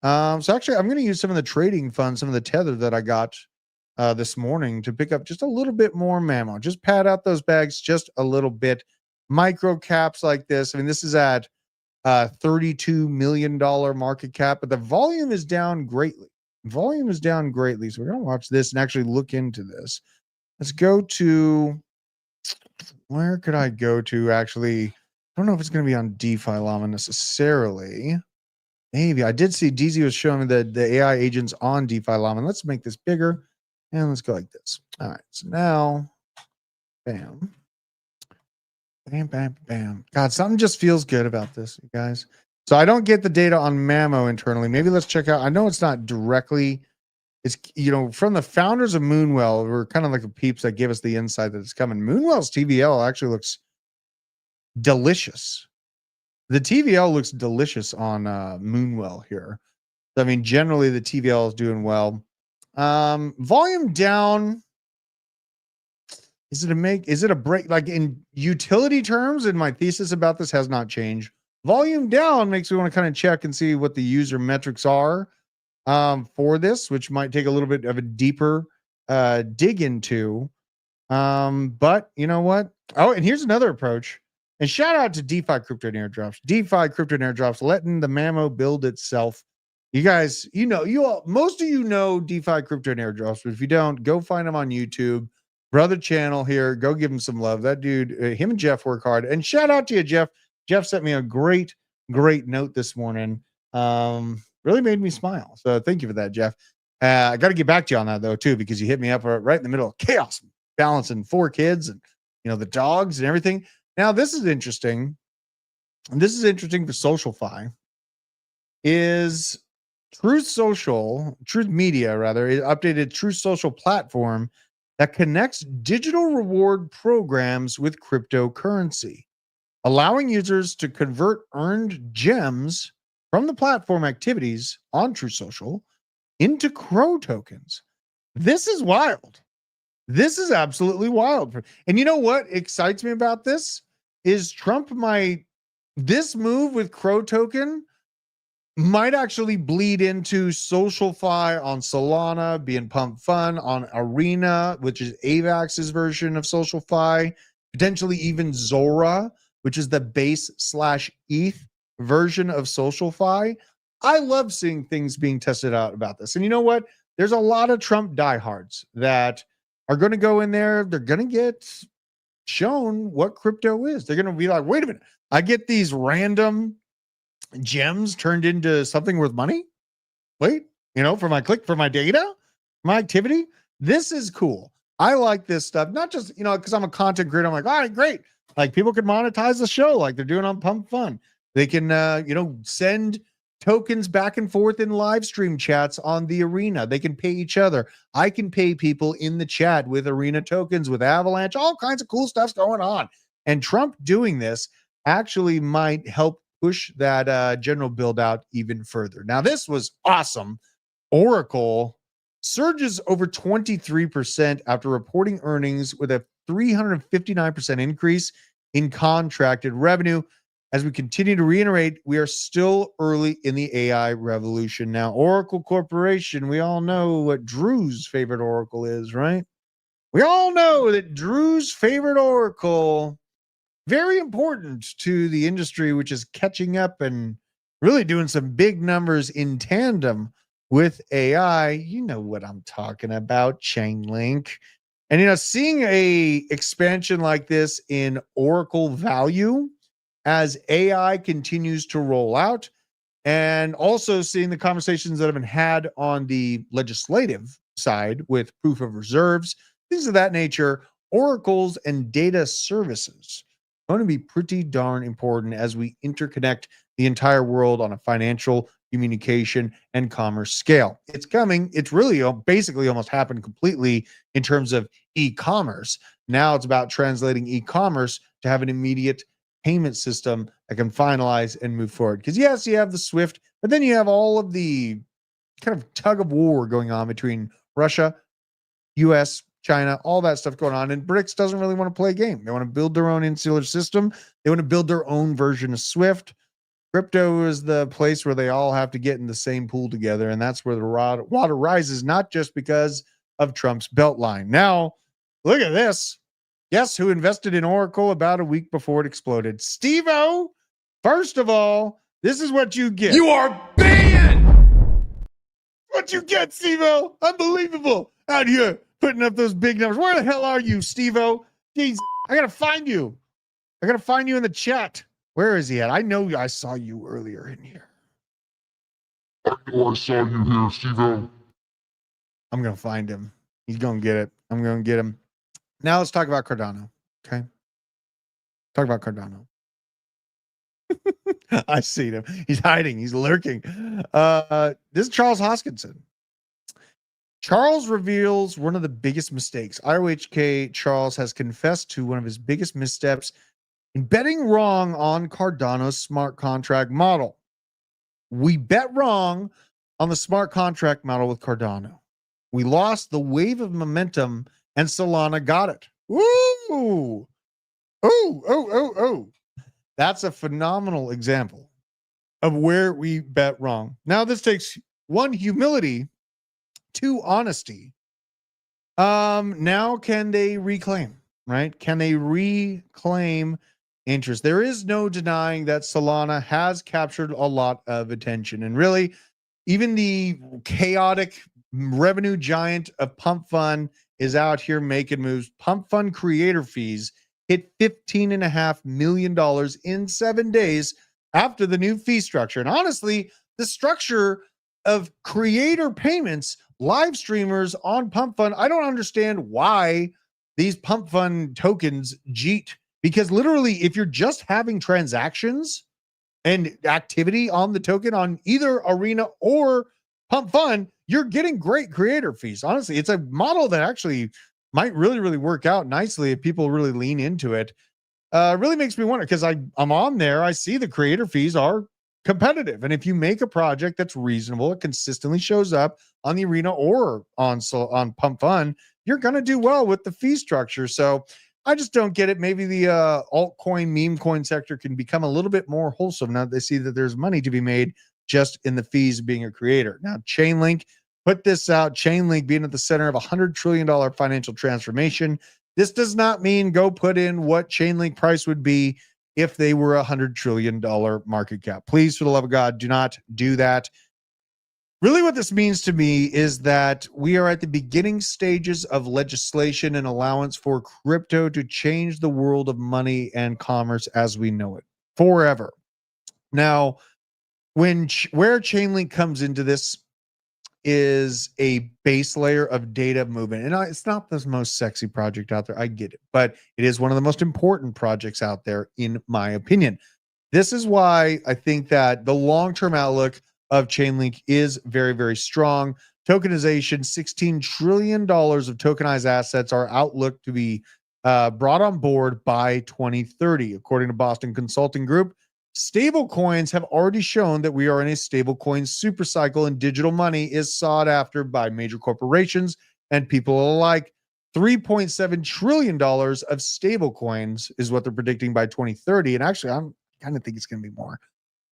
So actually, I'm going to use some of the trading funds, some of the tether that I got this morning to pick up just a little bit more Mamo. Just pad out those bags just a little bit. Micro caps like this. I mean, this is at $32 million market cap, but the volume is down greatly. So we're going to watch this and actually look into this. Let's go to, where could I go to actually don't know if it's going to be on DeFi Llama necessarily. Maybe. I did see DZ was showing me the AI agents on DeFi Llama. Let's make this bigger. And let's go like this. All right. So now, bam. Bam, bam, bam. God, something just feels good about this, you guys. So I don't get the data on Mamo internally. Maybe let's check out. I know it's not directly. It's, from the founders of Moonwell, we're kind of like the peeps that give us the insight that it's coming. Moonwell's TVL actually looks delicious. The TVL looks delicious on Moonwell here. So, I mean, generally the TVL is doing well. Volume down. Is it a break? Like in utility terms, and my thesis about this has not changed. Volume down makes me want to kind of check and see what the user metrics are for this, which might take a little bit of a deeper dig into. But you know what? Oh, and here's another approach. And shout out to DeFi Crypto and Airdrops. DeFi Crypto and Airdrops letting the Mamo build itself. You guys, most of you know DeFi Crypto and Airdrops, but if you don't, go find them on YouTube. Brother channel here. Go give him some love. That dude, him and Jeff work hard. And shout out to you, Jeff. Jeff sent me a great note this morning. Really made me smile. So thank you for that, Jeff. I got to get back to you on that, though, too, because you hit me up right in the middle of chaos, balancing 4 kids and, the dogs and everything. Now, this is interesting. And this is interesting for SocialFi. Is Truth Media, rather, it updated Truth Social platform that connects digital reward programs with cryptocurrency, allowing users to convert earned gems from the platform activities on Truth Social into Crow tokens. This is wild. This is absolutely wild. And you know what excites me about this is this move with Crow token might actually bleed into SocialFi on Solana, being PumpFun on Arena, which is AVAX's version of SocialFi, potentially even Zora, which is the base/ETH version of SocialFi. I love seeing things being tested out about this. And you know what? There's a lot of Trump diehards that are going to go in there. They're going to get shown what crypto is. They're going to be like, wait a minute, I get these random gems turned into something worth money. Wait, for my data, my activity. This is cool. I like this stuff. Not just, because I'm a content creator. I'm like, all right, great. Like people can monetize the show like they're doing on PumpFun. They can, send tokens back and forth in live stream chats on the Arena. They can pay each other. I can pay people in the chat with Arena tokens, with Avalanche, all kinds of cool stuff's going on. And Trump doing this actually might help push that general build out even further. Now, this was awesome. Oracle surges over 23% after reporting earnings with a 359% increase in contracted revenue. As we continue to reiterate, we are still early in the AI revolution. Now, Oracle Corporation, we all know what Drew's favorite Oracle is, right? We all know that Drew's favorite Oracle, very important to the industry, which is catching up and really doing some big numbers in tandem with AI. You know what I'm talking about, Chainlink. And, seeing a expansion like this in Oracle value as AI continues to roll out, and also seeing the conversations that have been had on the legislative side with proof of reserves, things of that nature, oracles and data services are going to be pretty darn important as we interconnect the entire world on a financial, communication, and commerce scale. It's coming. It's really basically almost happened completely in terms of e-commerce. Now it's about translating e-commerce to have an immediate payment system that can finalize and move forward. Because yes, you have the SWIFT, but then you have all of the kind of tug of war going on between Russia, US, China, all that stuff going on. And BRICS doesn't really want to play a game. They want to build their own insular system. They want to build their own version of SWIFT. Crypto is the place where they all have to get in the same pool together. And that's where the water rises, not just because of Trump's Beltline. Now, look at this. Guess who invested in Oracle about a week before it exploded? Steve-O. First of all, this is what you get. You are banned! What you get, Steve-O? Unbelievable. Out here putting up those big numbers. Where the hell are you, Steve-O? Jeez, I got to find you. I got to find you in the chat. Where is he at? I know I saw you earlier in here. I know I saw you here, Steve-O. I'm going to find him. He's going to get it. I'm going to get him. Now let's talk about Cardano. Okay. Talk about Cardano. I see him. He's hiding. He's lurking. This is Charles Hoskinson. Charles reveals one of the biggest mistakes. ROHK Charles has confessed to one of his biggest missteps in betting wrong on Cardano's smart contract model. We bet wrong on the smart contract model with Cardano. We lost the wave of momentum and Solana got it. Woo! Oh. That's a phenomenal example of where we bet wrong. Now, this takes one, humility, two, honesty. Now can they reclaim, right? Can they reclaim interest? There is no denying that Solana has captured a lot of attention. And really, even the chaotic revenue giant of PumpFun is out here making moves. PumpFun creator fees hit $15.5 million in 7 days after the new fee structure. And honestly, the structure of creator payments, live streamers on PumpFun, I don't understand why these PumpFun tokens jeet. Because literally, if you're just having transactions and activity on the token on either Arena or PumpFun, you're getting great creator fees. Honestly, it's a model that actually might really work out nicely if people really lean into it. Really makes me wonder, because I'm on there, I see the creator fees are competitive, and if you make a project that's reasonable, it consistently shows up on the Arena or on PumpFun, you're going to do well with the fee structure. So I just don't get it. Maybe the altcoin, meme coin sector can become a little bit more wholesome now that they see that there's money to be made just in the fees of being a creator. Now, Chainlink put this out. Chainlink being at the center of a $100 trillion financial transformation. This does not mean go put in what Chainlink price would be if they were a $100 trillion market cap. Please, for the love of God, do not do that. Really, what this means to me is that we are at the beginning stages of legislation and allowance for crypto to change the world of money and commerce as we know it forever. Now, where Chainlink comes into this is a base layer of data movement. And it's not the most sexy project out there. I get it. But it is one of the most important projects out there, in my opinion. This is why I think that the long-term outlook of Chainlink is very strong. Tokenization, $16 trillion of tokenized assets are outlook to be brought on board by 2030, according to Boston Consulting Group. Stable coins have already shown that we are in a stable coin super cycle, and digital money is sought after by major corporations and people alike. $3.7 trillion of stable coins is what they're predicting by 2030. And actually, I'm kind of think it's going to be more.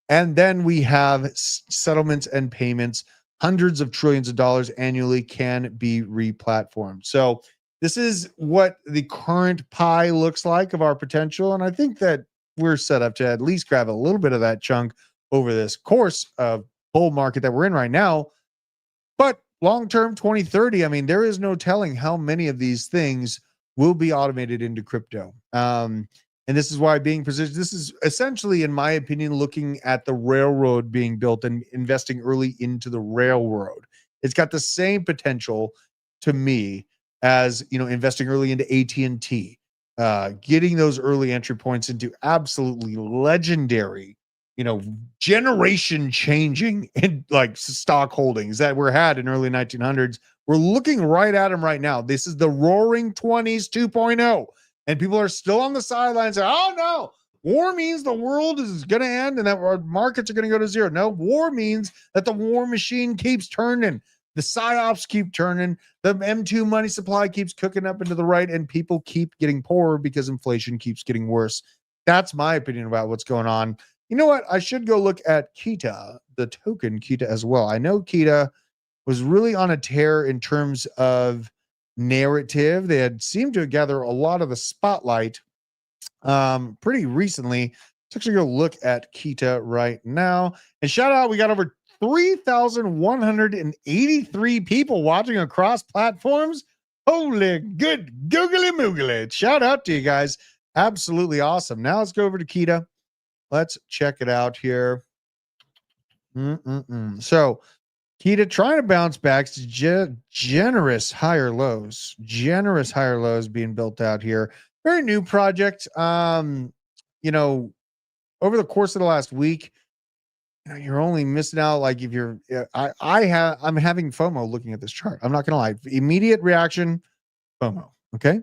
And then we have settlements and payments. Hundreds of trillions of dollars annually can be replatformed. So this is what the current pie looks like of our potential. And I think that we're set up to at least grab a little bit of that chunk over this course of bull market that we're in right now. But long-term 2030, I mean, there is no telling how many of these things will be automated into crypto. And this is why being positioned, this is essentially, in my opinion, looking at the railroad being built and investing early into the railroad. It's got the same potential to me as, investing early into AT&T. Getting those early entry points into absolutely legendary, generation changing in like stock holdings that were had in early 1900s. We're looking right at them right now. This is the roaring 20s 2.0. And people are still on the sidelines saying, oh no, war means the world is going to end and that our markets are going to go to zero. No, war means that the war machine keeps turning. The psyops keep turning. The M2 money supply keeps cooking up into the right, and people keep getting poorer because inflation keeps getting worse. That's my opinion about what's going on. You know what? I should go look at Kita, the token Kita as well. I know Kita was really on a tear in terms of narrative. They had seemed to gather a lot of the spotlight pretty recently. Let's actually go look at Kita right now. And shout out, we got over 3,183 people watching across platforms. Holy good googly moogly. Shout out to you guys. Absolutely awesome. Now let's go over to Kita. let's check it out here. So Kita trying to bounce back to generous higher lows being built out here. Very new project. You know, over the course of the last week, you're only missing out. Like if you're, I'm having FOMO looking at this chart. I'm not gonna lie. Immediate reaction, FOMO. Okay.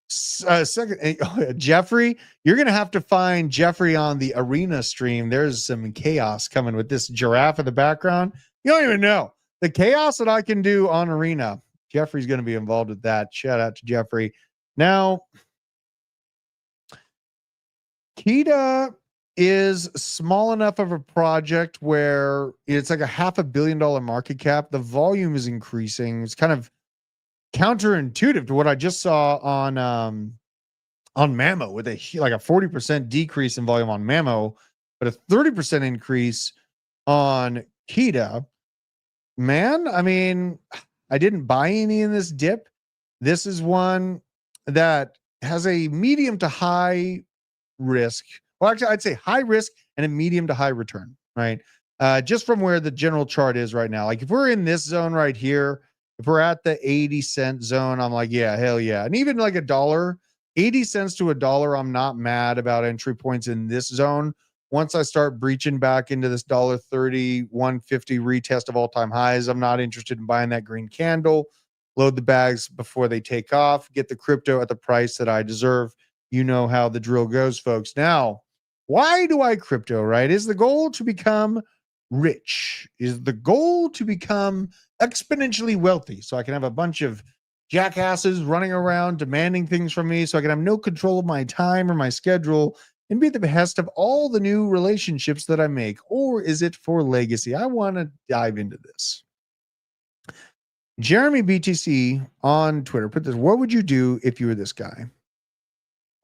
Second, Jeffrey, you're gonna have to find Jeffrey on the arena stream. There's some chaos coming with this giraffe in the background. You don't even know the chaos that I can do on arena. Jeffrey's gonna be involved with that. Shout out to Jeffrey. Now, Kita is small enough of a project where it's like a $500 million market cap. The volume is increasing. It's kind of counterintuitive to what I just saw on Mamo with a 40% decrease in volume on Mamo, but a 30% increase on Kita. Man, I mean, I didn't buy any in this dip. This is one that has a medium to high risk. Well, actually, I'd say high risk and a medium to high return, right? Just from where the general chart is right now. Like if we're in this zone right here, if we're at the 80-cent zone, I'm like, yeah, hell yeah. And even like $1, 80 cents to $1, I'm not mad about entry points in this zone. Once I start breaching back into this $1.30, 150 retest of all-time highs, I'm not interested in buying that green candle. Load the bags before they take off. Get the crypto at the price that I deserve. You know how the drill goes, folks. Now, why do I crypto, right? Is the goal to become rich? Is the goal to become exponentially wealthy so I can have a bunch of jackasses running around demanding things from me so I can have no control of my time or my schedule and be at the behest of all the new relationships that I make? Or is it for legacy? I want to dive into this. Jeremy BTC on Twitter put this: what would you do if you were this guy?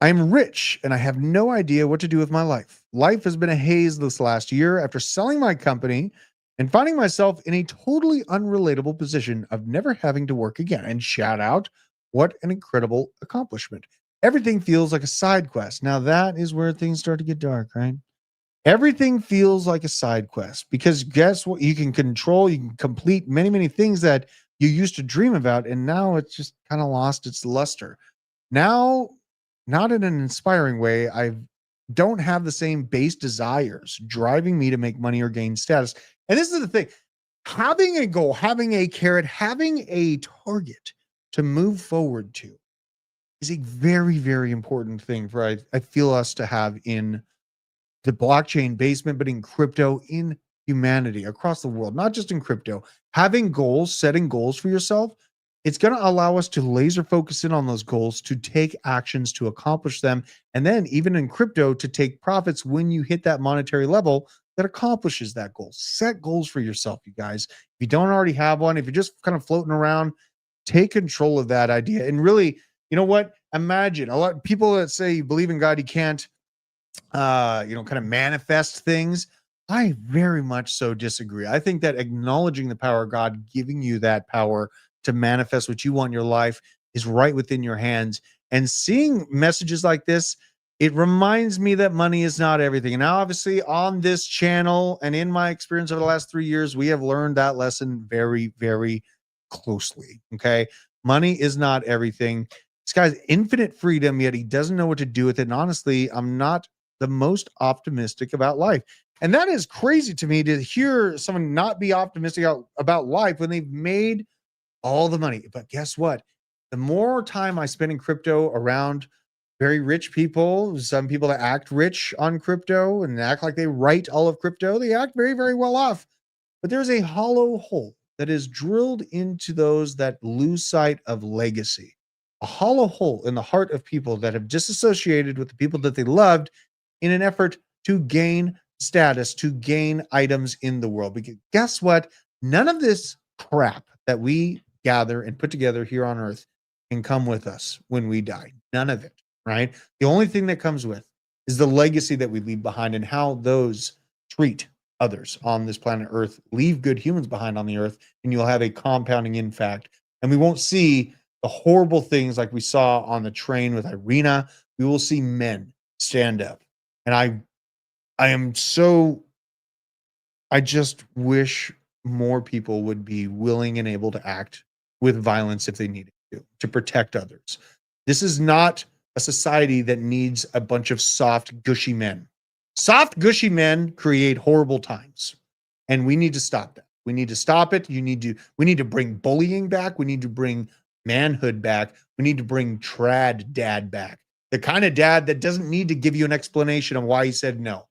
I'm rich and I have no idea what to do with my life. Life has been a haze this last year after selling my company and finding myself in a totally unrelatable position of never having to work again. And shout out, what an incredible accomplishment. Everything feels like a side quest. Now that is where things start to get dark, right? Everything feels like a side quest because guess what? You can control, you can complete many, many things that you used to dream about. And now it's just kind of lost its luster. Now, not in an inspiring way, I don't have the same base desires driving me to make money or gain status. And this is the thing: having a goal, having a carrot, having a target to move forward to is a very, very important thing for I feel us to have in the blockchain basement, but in crypto, in humanity across the world, not just in crypto. Having goals, setting goals for yourself, it's going to allow us to laser focus in on those goals, to take actions to accomplish them. And then even in crypto, to take profits when you hit that monetary level that accomplishes that goal. Set goals for yourself, you guys. If you don't already have one, if you're just kind of floating around, take control of that idea. And really, you know what? Imagine a lot of people that say you believe in God, you can't, kind of manifest things. I very much so disagree. I think that acknowledging the power of God, giving you that power to manifest what you want in your life, is right within your hands. And seeing messages like this, it reminds me that money is not everything. And now, obviously, on this channel and in my experience over the last 3 years, we have learned that lesson very, very closely. Okay. Money is not everything. This guy's infinite freedom, yet he doesn't know what to do with it. And honestly, I'm not the most optimistic about life. And that is crazy to me to hear someone not be optimistic about life when they've made all the money. But guess what? The more time I spend in crypto around very rich people, some people that act rich on crypto and act like they write all of crypto, they act very, very well off. But there's a hollow hole that is drilled into those that lose sight of legacy. A hollow hole in the heart of people that have disassociated with the people that they loved in an effort to gain status, to gain items in the world. Because guess what? None of this crap that we gather and put together here on Earth can come with us when we die. None of it, right? The only thing that comes with is the legacy that we leave behind and how those treat others on this planet Earth. Leave good humans behind on the Earth, and you'll have a compounding impact. And we won't see the horrible things like we saw on the train with Irina. We will see men stand up. And I I just wish more people would be willing and able to act with violence if they needed to protect others. This is not a society that needs a bunch of soft, gushy men. Soft, gushy men create horrible times, and we need to stop that. We need to stop it. We need to bring bullying back. We need to bring manhood back. We need to bring trad dad back. The kind of dad that doesn't need to give you an explanation of why he said no.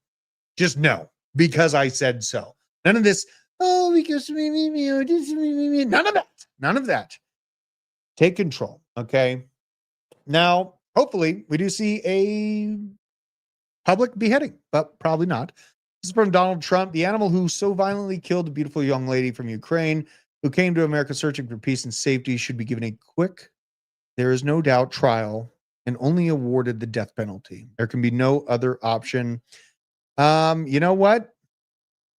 Just no, because I said so. None of this, oh, because me, none of that. None of that. Take control, okay? Now, hopefully, we do see a public beheading, but probably not. This is from Donald Trump, the animal who so violently killed a beautiful young lady from Ukraine who came to America searching for peace and safety should be given a quick, there is no doubt, trial and only awarded the death penalty. There can be no other option. You know what?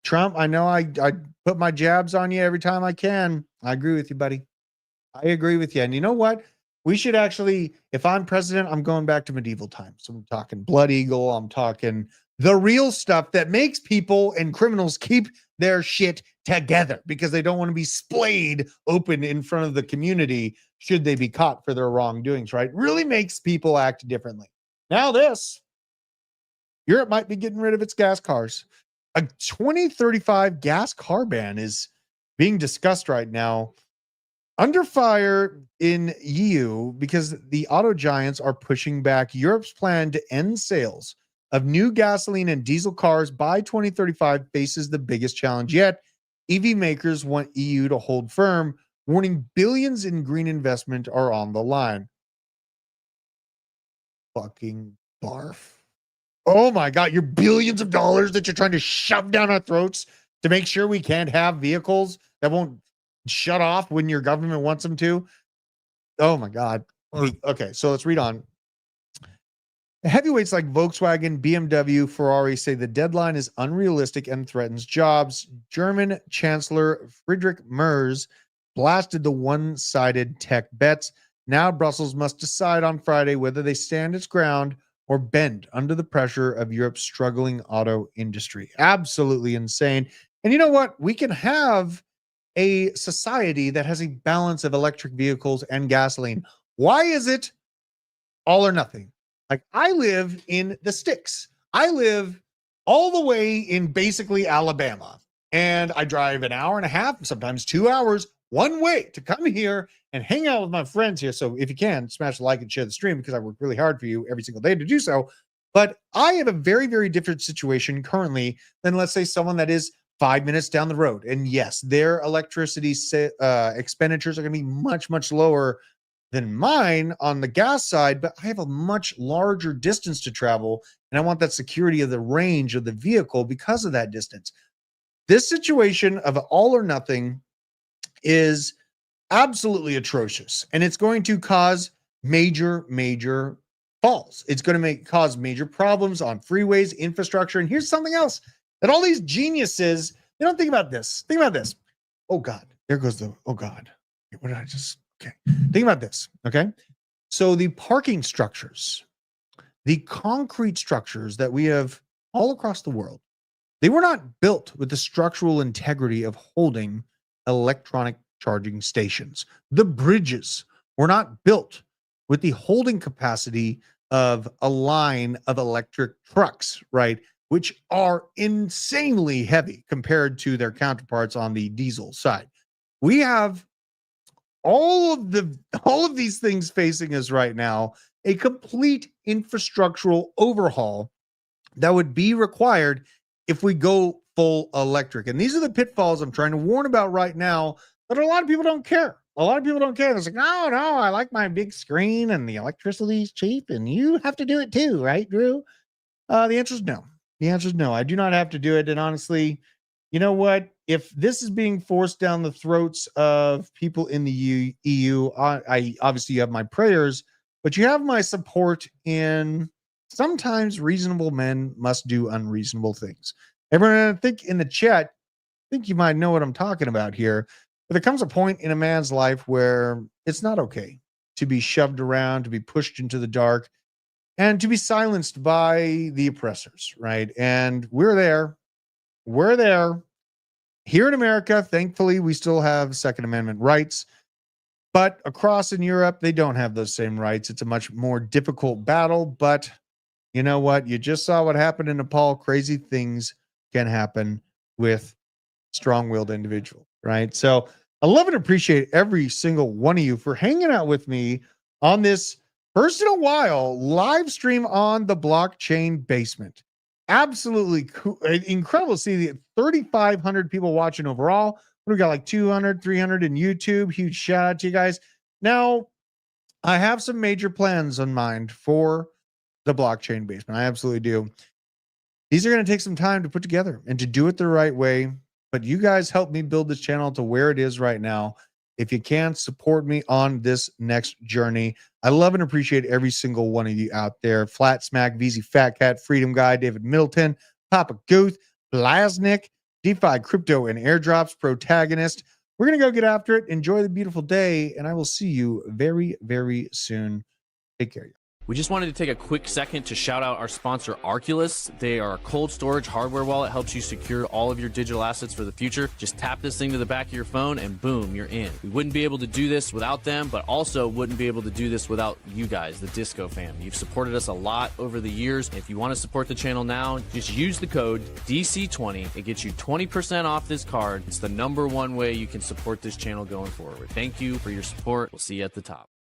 Trump, I know I put my jabs on you every time I can. I agree with you, buddy. I agree with you. And you know what? We should actually, if I'm president, I'm going back to medieval times. I'm talking Blood Eagle. I'm talking the real stuff that makes people and criminals keep their shit together because they don't want to be splayed open in front of the community should they be caught for their wrongdoings, right? Really makes people act differently. Now Europe might be getting rid of its gas cars. A 2035 gas car ban is being discussed right now. Under fire in EU because the auto giants are pushing back Europe's plan to end sales of new gasoline and diesel cars by 2035 faces the biggest challenge yet. EV makers want EU to hold firm, warning billions in green investment are on the line. Fucking barf. Oh my God, your billions of dollars that you're trying to shove down our throats to make sure we can't have vehicles that won't shut off when your government wants them to. Oh my God. Okay, so let's read on. Heavyweights like Volkswagen, BMW, Ferrari say the deadline is unrealistic and threatens jobs. German Chancellor Friedrich Merz blasted the one-sided tech bets. Now Brussels must decide on Friday whether they stand its ground or bend under the pressure of Europe's struggling auto industry. Absolutely insane. And you know what? We can have a society that has a balance of electric vehicles and gasoline. Why is it all or nothing? Like, I live in the sticks. I live all the way in basically Alabama, and I drive an hour and a half, sometimes 2 hours one way to come here and hang out with my friends here. So if you can, smash the like and share the stream because I work really hard for you every single day to do so. But I have a very, very different situation currently than, let's say, someone that is 5 minutes down the road. And yes, their electricity expenditures are going to be much, much lower than mine on the gas side, but I have a much larger distance to travel, and I want that security of the range of the vehicle because of that distance. This situation of all or nothing is absolutely atrocious, and it's going to cause major, major falls. It's going to cause major problems on freeways, infrastructure. And here's something else that all these geniuses, they don't think about this. Think about this. Oh God, there goes oh God. What did I just, okay. Think about this, okay? So the parking structures, the concrete structures that we have all across the world, they were not built with the structural integrity of holding electronic charging stations. The bridges were not built with the holding capacity of a line of electric trucks, right? Which are insanely heavy compared to their counterparts on the diesel side. We have all of these things facing us right now, a complete infrastructural overhaul that would be required if we go full electric. And these are the pitfalls I'm trying to warn about right now, but a lot of people don't care. A lot of people don't care. They're like, no, I like my big screen and the electricity is cheap and you have to do it too, right, Drew? The answer is no. The answer is no. I do not have to do it. And honestly, you know what? If this is being forced down the throats of people in the EU, I obviously you have my prayers, but you have my support in sometimes reasonable men must do unreasonable things. Everyone, I think in the chat, I think you might know what I'm talking about here. But there comes a point in a man's life where it's not okay to be shoved around, to be pushed into the dark. and to be silenced by the oppressors, right? And we're there. Here in America, thankfully, we still have Second Amendment rights. But across in Europe, they don't have those same rights. It's a much more difficult battle. But you know what? You just saw what happened in Nepal. Crazy things can happen with strong-willed individuals, right? So I love and appreciate every single one of you for hanging out with me on this first in a while live stream on the blockchain basement. Absolutely cool, incredible to see the 3,500 people watching overall. We got like 200, 300 in YouTube. Huge shout out to you guys. Now, I have some major plans on mind for the blockchain basement. I absolutely do. These are going to take some time to put together and to do it the right way. But you guys help me build this channel to where it is right now. If you can, support me on this next journey. I love and appreciate every single one of you out there. Flat Smack, VZ Fat Cat, Freedom Guy, David Middleton, Papa Guth, Blaznik, DeFi Crypto and Airdrops Protagonist. We're going to go get after it. Enjoy the beautiful day, and I will see you very, very soon. Take care, y'all. We just wanted to take a quick second to shout out our sponsor, Arculus. They are a cold storage hardware wallet, helps you secure all of your digital assets for the future. Just tap this thing to the back of your phone and boom, you're in. We wouldn't be able to do this without them, but also wouldn't be able to do this without you guys, the Disco fam. You've supported us a lot over the years. If you want to support the channel now, just use the code DC20. It gets you 20% off this card. It's the #1 way you can support this channel going forward. Thank you for your support. We'll see you at the top.